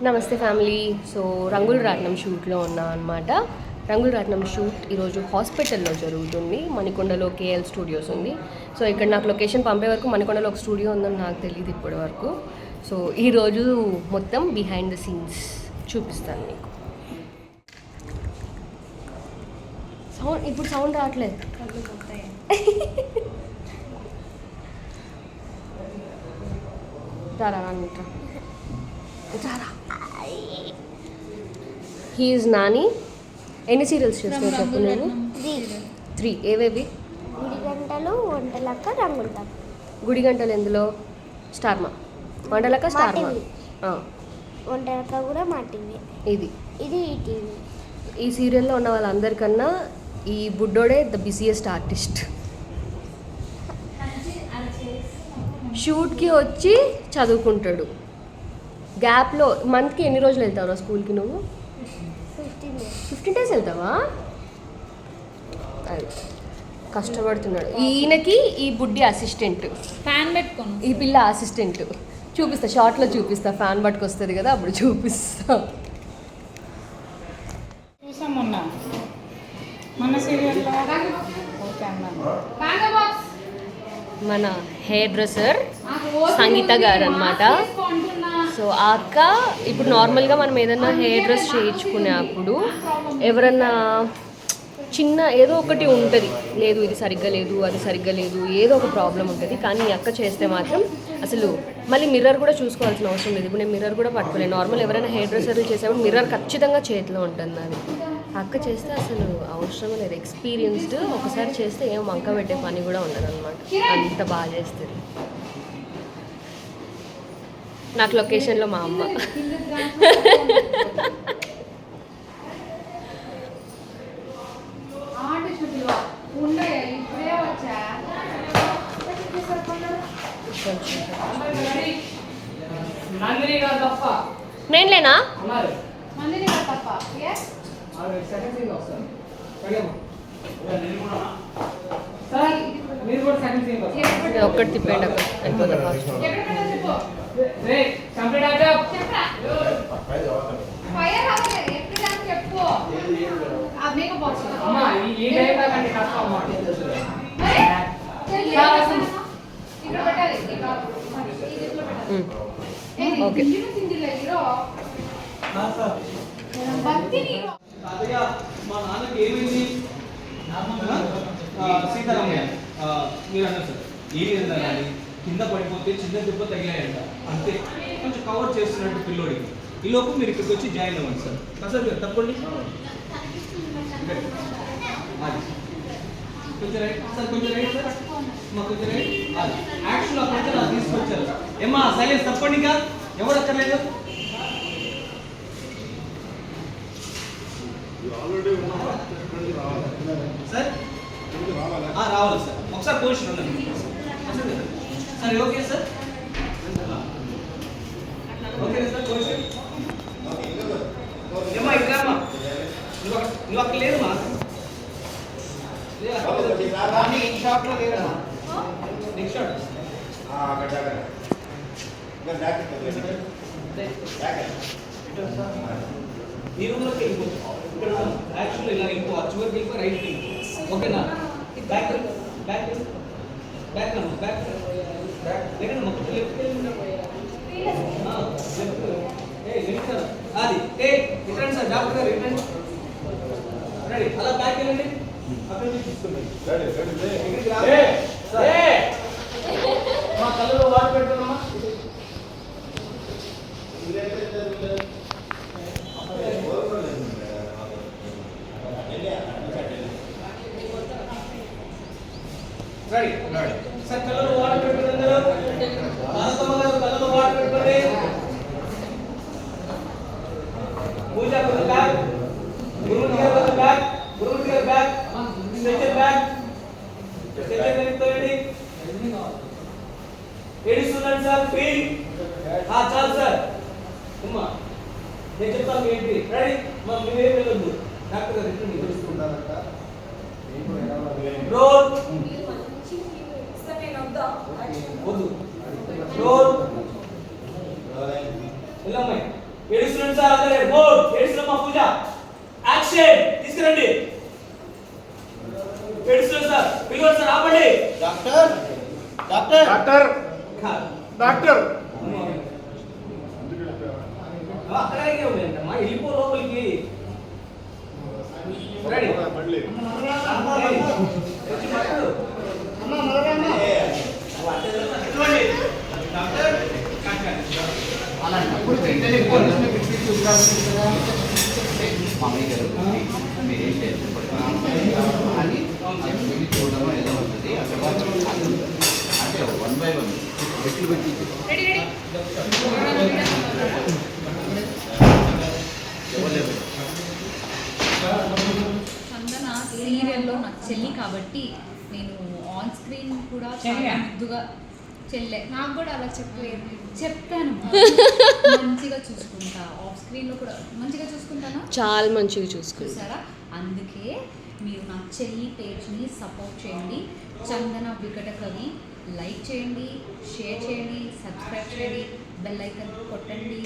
నమస్తే family. So రంగుల రాట్నం షూట్లో ఉన్నా అనమాట. రంగుల రాట్నం షూట్ ఈరోజు హాస్పిటల్లో జరుగుతుంది. మణికొండలో కేఎల్ స్టూడియోస్ ఉంది. సో ఇక్కడ నాకు లొకేషన్ పంపే వరకు మణికొండలో ఒక స్టూడియో ఉందని నాకు తెలియదు ఇప్పటి వరకు. సో ఈరోజు మొత్తం బిహైండ్ ద సీన్స్ చూపిస్తాను మీకు. సౌండ్ ఇప్పుడు సౌండ్ రావట్లేదు. రారా హీఈస్ నాని. ఎన్ని సీరియల్స్ చేస్తావు చెప్పు? నేను 3. ఏవేవి? గుడిగంటలు, వంటలక్క, రంగులక్క. గుడిగంటలు ఎందులో? స్టార్మా. వంటలక్క స్టార్మా. వంటలక్క కూడా మా టీవీ. ఇది ఇది ఈ టీవీ. ఈ సీరియల్లో ఉన్న వాళ్ళందరికన్నా ఈ బుడ్డోడే ద బిజియెస్ట్ ఆర్టిస్ట్. షూట్కి వచ్చి చదువుకుంటాడు. గ్యాప్లో మంత్కి ఎన్ని రోజులు వెళ్తావురా స్కూల్కి నువ్వు? 15 days వెళ్తావా? అది కష్టపడుతున్నాడు. ఈయనకి ఈ బుడ్డి అసిస్టెంట్, ఫ్యాన్ పెట్టుకోను. ఈ పిల్ల అసిస్టెంట్. చూపిస్తా, షార్ట్లో చూపిస్తా. ఫ్యాన్ పట్టుకొస్తుంది కదా అప్పుడు చూపిస్తా. చూసాం మన సీరియల్లో. మన హెయిర్ డ్రెస్సర్ సంగీత గారు అనమాట. సో ఆ అక్క ఇప్పుడు నార్మల్గా మనం ఏదన్నా హెయిర్ డ్రెస్ చేయించుకునేప్పుడు ఎవరన్నా చిన్న ఏదో ఒకటి ఉంటుంది, లేదు ఇది సరిగ్గా లేదు, అది సరిగ్గా లేదు, ఏదో ఒక ప్రాబ్లం ఉంటుంది. కానీ ఈ అక్క చేస్తే మాత్రం అసలు మళ్ళీ మిర్రర్ కూడా చూసుకోవాల్సిన అవసరం లేదు. ఇప్పుడు నేను మిర్రర్ కూడా పట్టుకోలేదు. నార్మల్ ఎవరైనా హెయిర్ డ్రెస్సర్లు చేసేప్పుడు మిర్రర్ ఖచ్చితంగా చేతిలో ఉంటుంది. అది అక్క చేస్తే అసలు అవసరం లేదు. ఎక్స్పీరియన్స్డ్. ఒకసారి చేస్తే ఏం వంక పెట్టే పని కూడా ఉండదు అనమాట. అంత బాగా చేస్తుంది. నాకు లొకేషన్లో మా అమ్మ. నేను లేనా? ఒక్కటి తిప్పండి అక్క అయిపోతుంది. ఓకే. మా నాన్నకి ఏమైంది? సీతారామయ్య మీరు అన్నారు సార్, ఏమి కానీ కింద పడిపోతే చిన్న దెబ్బ తగిలాయంట, అంతే. కొంచెం కవర్ చేస్తున్నట్టు పిల్లోడికి. ఈ లోపు మీరు ఇక్కడికి వచ్చి జాయిన్ అవ్వండి సార్. సార్ తప్పండి. అది కొంచెం రైట్ సార్, కొంచెం రైట్ సార్, మా కొంచెం రైట్. అది యాక్చువల్ అక్కడ అది తీసుకొచ్చారు. ఏమ్మా సైలెన్స్ తప్పండి, ఇంకా ఎవరు అక్కర్లేదు. సార్ రావాలి సార్. ఒకసారి పొజిషన్ ఉండండి sir. Okay sir, okay sir. Position ఏమ్మా ఇక్కడ అమ్మా, నువ్వు అక్కడ లేదమ్మా. షాప్లో లేదమ్మా. నెక్స్ట్ షాట్ ఈ రూమ్లోకి వెళ్ళిపో. ఇక్కడ యాక్చువల్లీ ఇలా వెళ్ళిపో, చివరికి వెళ్ళిపో, రైట్ వెళ్ళిపో. ఓకేనా? బ్యాక్ బ్యాక్ బ్యాక్ అమ్మ, బ్యాక్ బ్యాక్ లేకండి మొత్తం లెఫ్ట్ అది రిటర్న్ సార్. డాక్టర్ గారు రిటర్న్ రెడీ. అలా బ్యాక్ వెళ్ళండి. అక్కడ తీసుకుంటాం. మా కళ్ళలో వాటర్ పెట్టుకున్నామా? Ready sir. కళ్ళలో వాటర్ పెట్టుకోండి. భారతమ్మ గారు కళ్ళలో వాటర్ పెట్టుకోండి. పూజ బ్యాక్, గురుమూర్తి గారు బ్యాక్, గురుమూర్తి గారు బ్యాక్, స్ట్రెచర్ బ్యాక్, స్ట్రెచర్ వెనక్కి ఏడుస్తున్నాను సార్. ఫీల్ చాలు సార్. అమ్మా నేను చెప్తాను ఏంటి. రెడీ మా మీరేం వెళ్ళొద్దు. డాక్టర్ గారు రిటర్న్ తెలుసుకుంటారంట. రోల్ వద్దు రోల్ వెళ్ళమ్మాయి ఏడుస్తున్నాడు సార్ అందరే బోర్డ్ ఏడుస్తున్నా పూజ యాక్షన్ తీసుకురండి ఏడుస్తున్నాడు సార్ పిలవండి సార్ ఆపండి డాక్టర్ డాక్టర్ డాక్టర్ డాక్టర్ అక్కడే ఉన్నాయంటమ్మా వెళ్ళిపో లోపలికి రెడీ వచ్చి మాట్లాడు డాక్టర్ అలాంటప్పుడు వెంటనే పోలీసులు పిలిపించి చూడాల్సింది కదా మామయ్య గారు మీరేం టెన్షన్ పడుతున్నారు అని చెప్పి చూడడం ఏదో ఉంటుంది ఆ తర్వాత అంటే 1 by 1 ఎట్లు పెట్టి చందన సీరియల్లో నాకు చెల్లి కాబట్టి నేను ఆన్ స్క్రీన్ కూడా చాలా ముద్దుగా చెల్లె నాకు కూడా అలా చెప్పలేదు చెప్తాను మంచిగా చూసుకుంటా ఆఫ్ స్క్రీన్లో కూడా మంచిగా చూసుకుంటానా చాలా మంచిగా చూసుకుంటా చూసారా అందుకే మీరు నా చెల్లి పేజ్ని సపోర్ట్ చేయండి చందన వికట కవి లైక్ చేయండి షేర్ చేయండి సబ్స్క్రైబ్ చేయండి బెల్ ఐకన్ కొట్టండి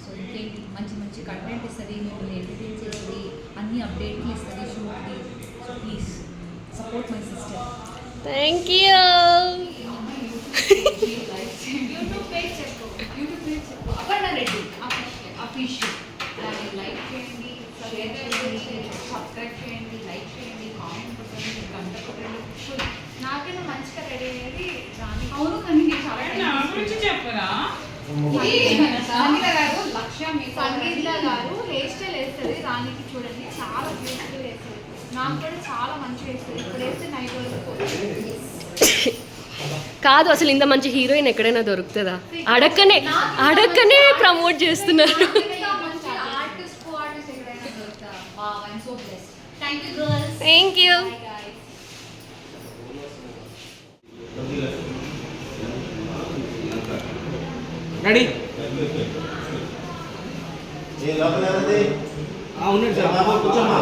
సో ఇంకేంటి మంచి మంచి కంటెంట్ ఇస్తుంది మిమ్మల్ని ఎంటర్టైన్ చేస్తుంది అన్ని అప్డేట్లు ఇస్తుంది షూట్కి so please support my sister thank you YouTube page చెప్పు అపర్ణ రెడ్డి అఫీషియల్ లైక్ చేయండి షేర్ చేయండి సబ్స్క్రైబ్ చేయండి లైక్ చేయండి కామెంట్ కొట్టండి గంట కొట్టండి నాకైనా మంచిగా రెడీ అయ్యేది రాని అవును కానీ నేను చాలా నా గురించి చెప్పరా సంగీత గారు లక్ష్య మీకు సంగీత గారు హెయిర్ స్టైల్ వేస్తుంది రానికి చూడండి చాలా బ్యూటిఫుల్ వేస్తుంది నాకు కూడా చాలా మంచిగా వేస్తుంది ఇప్పుడు వేస్తే నైట్ వరకు కాదు అసలు ఇంత మంచి హీరోయిన్ ఎక్కడైనా దొరుకుతుందా అడక్కనే ప్రమోట్ చేస్తున్నారు మంచి ఆర్టిస్ట్ ఎక్కడైనా దొరుకుతా wow I'm so blessed thank you girls thank you Bye guys. Ready ఏ లోపల ఉంది ఉన్నాడు సార్ బాబా కూర్చోమా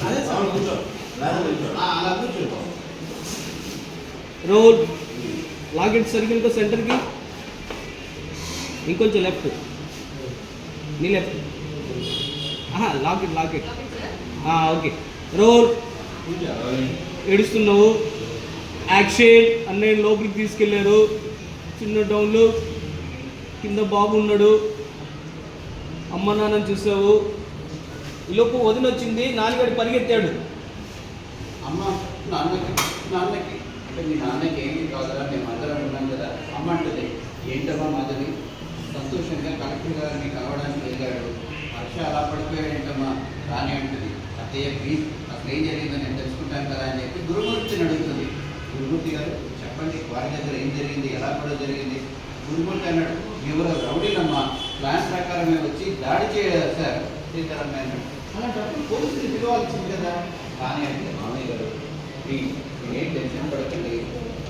అదే సార్ కూర్చో అలా కూర్చో రోల్ లాకెట్ సర్కిల్తో సెంటర్కి ఇంకొంచెం లెఫ్ట్ నీ లెఫ్ట్ లాకెట్ ఓకే రోల్ ఏడుస్తున్నావు యాక్షన్ అన్నయ్య లోపలికి తీసుకెళ్ళారు చిన్న డౌన్లో కింద బాబు ఉన్నాడు అమ్మ నాన్నని చూసావు ఈలోపు వదిన వచ్చింది నాన్నగాడి పరిగెత్తాడు అమ్మ నాన్నకి అంటే మీ నాన్నకి ఏమీ కాదురా మేము అందరం ఉన్నాం కదా అమ్మ అంటుంది ఏంటమ్మా మాధవి సంతోషంగా కలెక్టర్ గారిని కలవడానికి వెళ్ళాడు హర్ష అలా పడిపోయాడు ఏంటమ్మా రాని అంటుంది అత్తయ్య ప్లీజ్ అసలు ఏం జరిగిందో నేను తెలుసుకుంటాను కదా అని చెప్పి గురుమూర్తిని అడుగుతుంది గురుమూర్తి గారు చెప్పండి వారి దగ్గర ఏం జరిగింది ఎలా కూడా జరిగింది గురుమూర్తి అన్నాడు ఎవరో రౌడీలమ్మా ప్లాన్ ప్రకారమే వచ్చి దాడి చేయలేదు సార్ సీతారామయ్య అన్నాడు అలాంటప్పుడు పోలీసులు పిలవాల్సింది కదా కానీ అంటే మామయ్య గారు ఏం టెన్షన్ పడకండి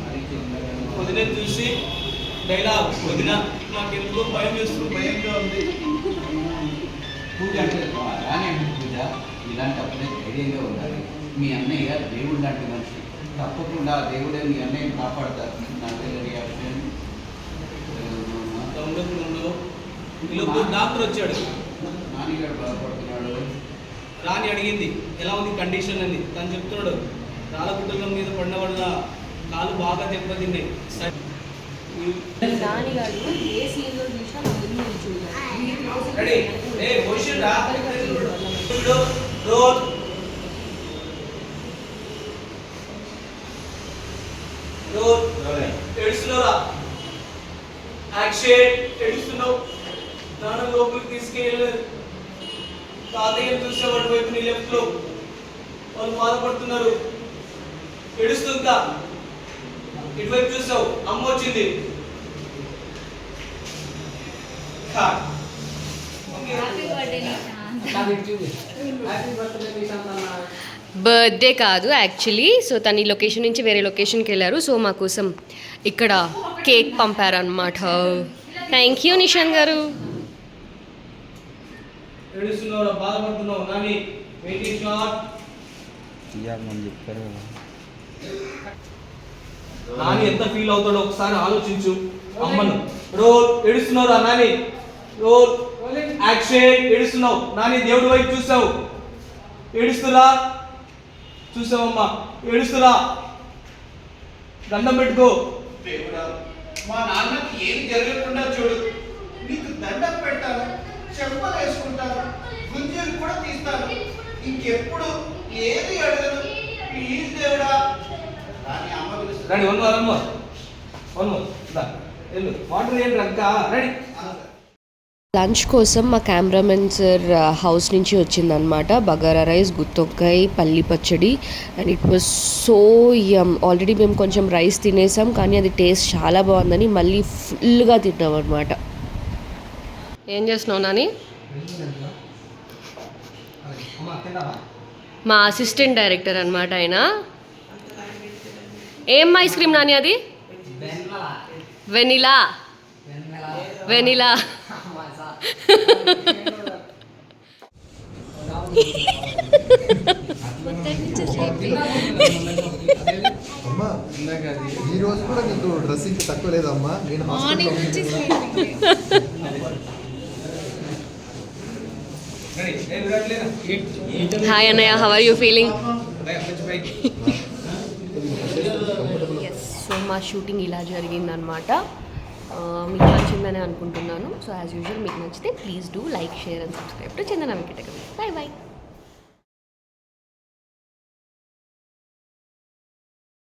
అని వదిన చూసి డైలాగ్ వదిన నాకు ఎందుకో భయం వేస్తుంది భయంగా ఉంది పూజ అంటే రాని అంటే పూజ ఇలాంటప్పుడే ధైర్యంగా ఉండాలి మీ అన్నయ్య దేవుడు లాంటి మనిషి తప్పకుండా దేవుడే మీ అన్నయ్యని కాపాడతారు నాకు తెలియని రియాక్షన్ ఉండవు ఈలోపు డాక్టర్ వచ్చాడు నాన్నగారు బాధపడుతున్నాడు రాని అడిగింది ఎలా ఉంది కండిషన్ అని తను చెప్తున్నాడు రాళ్ళగుట్టల మీద పడిన వల్ల కాలు బాగా దెబ్బతిన్నాయి రాణి గారు ఏ సీన్లో చూసినా నా ముందు చూడాలి రెడీ ఏ పొజిషన్ రా రోల్ ఏడుస్తున్నావురా యాక్షన్ ఏడుస్తున్నావు నాన్న లోపలికి తీసుకెళ్ళి తాతయ్యను చూసేవాడు వైపు నీ లెఫ్ట్ లో వాళ్ళు బాధపడుతున్నారు ఏడుస్తుందా ఇటువైపు చూసావు అమ్మ వచ్చింది బర్త్డే కాదు యాక్చువల్లీ సో తను ఈ లొకేషన్ నుంచి వేరే లొకేషన్కి వెళ్ళారు సో మా కోసం ఇక్కడ కేక్ పంపారనమాట థ్యాంక్ యూ నిషాన్ గారు ఏడుస్తున్నావు బాధపడుతున్నావు నాని వెయిటింగ్ షాట్ తీయాలని చెప్పారు కదా నాని ఎంత ఫీల్ అవుతాడో ఒకసారి ఆలోచించు. అమ్మను రోల్ ఏడుస్తున్నావు నాని, రోల్ యాక్షన్. ఏడుస్తున్నావు నాని, దేవుడి వైపు చూసావు, ఏడుస్తురా, చూసావమ్మా, ఏడుస్తురా, దండం పెట్టుకో. దేవుడా, మా నాన్నకి ఏం జరగకుండా చూడు. నీకు దండం పెడతాను, చెంపలు వేసుకుంటాను, గుంజీలు కూడా తీస్తాను. ఇంకెప్పుడు ఏది అడగను. ప్లీజ్ దేవుడా. కానీ అమ్మ పిలుస్తుంది. రెడీ, వన్ మోర్ వెళ్ళు. వాటర్ ఏంటి అక్క, రెడీ. లంచ్ కోసం మా కెమెరామెన్ సార్ హౌస్ నుంచి వచ్చిందనమాట. బగారా రైస్, గుత్తొక్కాయ, పల్లి పచ్చడి, and it was so yum. Already మేము కొంచెం రైస్ తినేసాం, కానీ అది టేస్ట్ చాలా బాగుందని మళ్ళీ ఫుల్గా తిన్నాం అనమాట. ఏం చేస్తున్నావు నాని? మా అసిస్టెంట్ డైరెక్టర్ అనమాట ఆయన. ఏం ఐస్ క్రీమ్ నాని అది? వెనిలా. వెనిలా. అమ్మా ఈ రోజు కూడా నీకు డ్రెస్సింగ్ తక్కువ లేదమ్మా. నేను హాస్పిటల్లో హాయ్ అన్నయ్య, how are you feeling? So మా షూటింగ్ ఇలా జరిగిందనమాట. మీకు నచ్చిందని అనుకుంటున్నాను. సో యాజ్ యూజువల్ మీకు నచ్చితే please do like, share and subscribe to Chandana Venkatakavi. Bye bye.